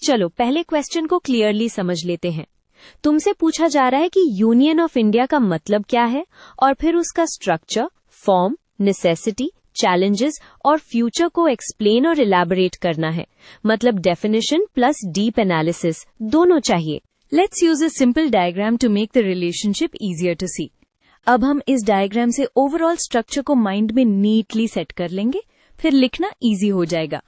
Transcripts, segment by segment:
चलो पहले क्वेश्चन को क्लियरली समझ लेते हैं। तुमसे पूछा जा रहा है कि यूनियन ऑफ इंडिया का मतलब क्या है और फिर उसका स्ट्रक्चर, फॉर्म, नेसेसिटी, चैलेंजेस और फ्यूचर को एक्सप्लेन और इलैबोरेट करना है। मतलब डेफिनेशन प्लस डीप एनालिसिस दोनों चाहिए। Let's use a simple diagram to make the relationship easier to see. अब हम इस डायग्राम से ओवरऑल स्ट्रक्चर को माइंड में नीटली सेट कर लेंगे, फिर लिखना इजी हो जाएगा।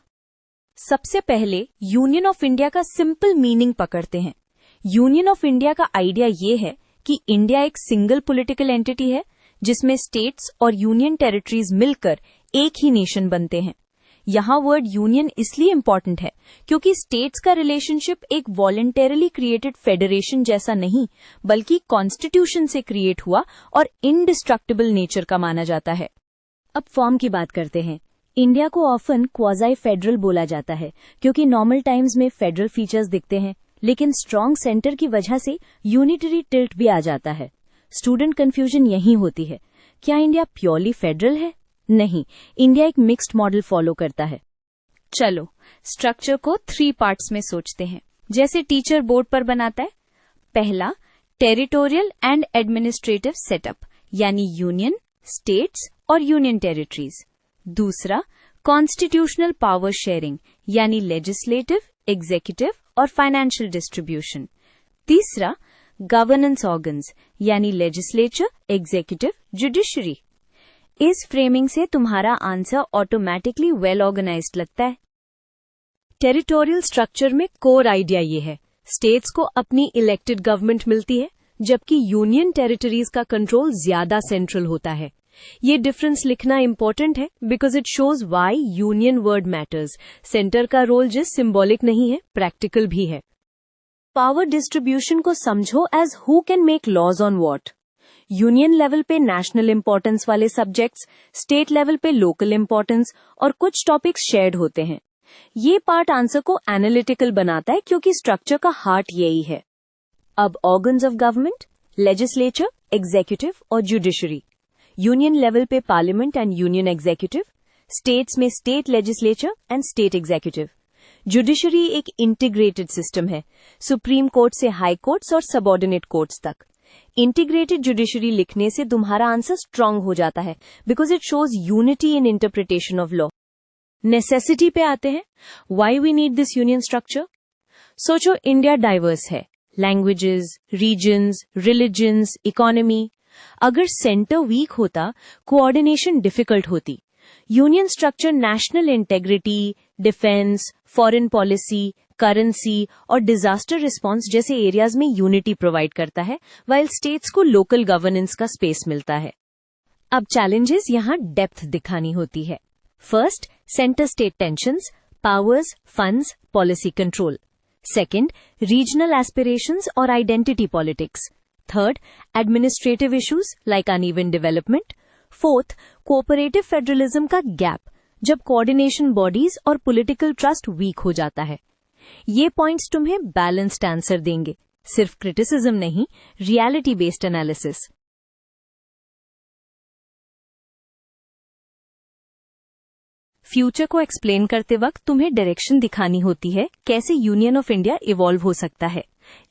सबसे पहले यूनियन ऑफ इंडिया का सिंपल मीनिंग पकड़ते हैं। यूनियन ऑफ इंडिया का आइडिया ये है कि इंडिया एक सिंगल पॉलिटिकल एंटिटी है जिसमें स्टेट्स और यूनियन टेरिटरीज मिलकर एक ही नेशन बनते हैं। यहाँ वर्ड यूनियन इसलिए इम्पोर्टेंट है क्योंकि स्टेट्स का रिलेशनशिप एक वॉलंटरली क्रिएटेड फेडरेशन जैसा नहीं, बल्कि कॉन्स्टिट्यूशन से क्रिएट हुआ और इनडिस्ट्रक्टिबल नेचर का माना जाता है। अब फॉर्म की बात करते हैं। इंडिया को ऑफन क्वाज़ाई फेडरल बोला जाता है क्योंकि नॉर्मल टाइम्स में फेडरल फीचर्स दिखते हैं, लेकिन स्ट्रॉन्ग सेंटर की वजह से यूनिटरी टिल्ट भी आ जाता है। स्टूडेंट कंफ्यूजन यही होती है, क्या इंडिया प्योरली फेडरल है? नहीं, इंडिया एक मिक्स्ड मॉडल फॉलो करता है। चलो स्ट्रक्चर को 3 पार्ट्स में सोचते हैं, जैसे टीचर बोर्ड पर बनाता है। पहला, टेरिटोरियल एंड एडमिनिस्ट्रेटिव सेटअप, यानी यूनियन, स्टेट्स और यूनियन टेरिटरीज। दूसरा, कॉन्स्टिट्यूशनल पावर शेयरिंग, यानी लेजिस्लेटिव, एग्जीक्यूटिव और फाइनेंशियल डिस्ट्रीब्यूशन। तीसरा, गवर्नेंस ऑर्गन्स, यानी लेजिस्लेचर, एग्जीक्यूटिव, जुडिशरी। इस फ्रेमिंग से तुम्हारा आंसर ऑटोमेटिकली वेल ऑर्गेनाइज्ड लगता है। टेरिटोरियल स्ट्रक्चर में कोर आइडिया ये है, स्टेट्स को अपनी इलेक्टेड गवर्नमेंट मिलती है, जबकि यूनियन टेरिटरीज का कंट्रोल ज्यादा सेंट्रल होता है। ये डिफरेंस लिखना इंपॉर्टेंट है because it shows why union word matters. Centre का रोल जिस सिंबॉलिक नहीं है, प्रैक्टिकल भी है। पावर डिस्ट्रीब्यूशन को समझो as who can make laws on what. Union level पे नेशनल इंपॉर्टेंस वाले सब्जेक्ट्स, स्टेट लेवल पे लोकल इंपॉर्टेंस और कुछ टॉपिक्स शेयर्ड होते हैं। ये पार्ट आंसर को एनालिटिकल बनाता है क्योंकि स्ट्रक्चर का हार्ट यही है। अब organs of government, legislature, executive और जुडिशरी। यूनियन लेवल पे parliament and union executive, states में state legislature and state executive. Judiciary एक इंटीग्रेटेड सिस्टम है, सुप्रीम कोर्ट से हाई कोर्ट्स और सबऑर्डिनेट कोर्ट्स तक। इंटीग्रेटेड जुडिशरी लिखने से तुम्हारा आंसर स्ट्रांग हो जाता है because it shows unity in interpretation of law. Necessity पे आते हैं, why we need this union structure. सोचो इंडिया डाइवर्स है, लैंग्वेजेस, रीजन्स, रिलीजन्स, इकोनॉमी। अगर सेंटर वीक होता, कोऑर्डिनेशन डिफिकल्ट होती। Union structure national integrity, defence, foreign policy, currency और disaster response जैसे एरियाज में यूनिटी प्रोवाइड करता है, व्हाइल स्टेट्स को लोकल गवर्नेंस का स्पेस मिलता है। अब चैलेंजेस यहाँ डेप्थ दिखानी होती है। First, centre state tensions, powers, funds, policy control. Second, regional aspirations और identity politics. Third, administrative issues like uneven development. Fourth, cooperative federalism का गैप, जब कोऑर्डिनेशन बॉडीज और पॉलिटिकल ट्रस्ट वीक हो जाता है। ये पॉइंट्स तुम्हें बैलेंस्ड आंसर देंगे, सिर्फ क्रिटिसिज्म नहीं, रियलिटी बेस्ड एनालिसिस। फ्यूचर को एक्सप्लेन करते वक्त तुम्हें डायरेक्शन दिखानी होती है, कैसे यूनियन ऑफ इंडिया इवॉल्व हो सकता है।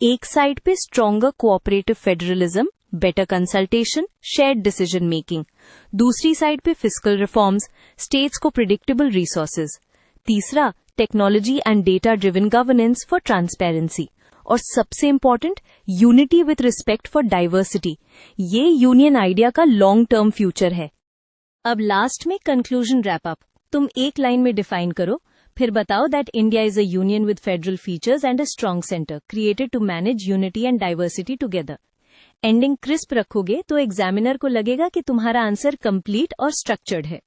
एक साइड पे stronger cooperative federalism, better consultation, shared decision making. दूसरी साइड पे फिस्कल रिफॉर्म्स, स्टेट्स को प्रिडिक्टेबल रिसोर्सेज। तीसरा, technology and data driven governance for transparency. और सबसे important, unity with respect for diversity. ये यूनियन आइडिया का लॉन्ग टर्म फ्यूचर है। अब लास्ट में कंक्लूजन रैप अप। तुम एक लाइन में डिफाइन करो, फिर बताओ that India is a union with federal features and a strong centre created to manage unity and diversity together. Ending crisp रखोगे तो एग्जामिनर को लगेगा कि तुम्हारा आंसर कंप्लीट और स्ट्रक्चर्ड है।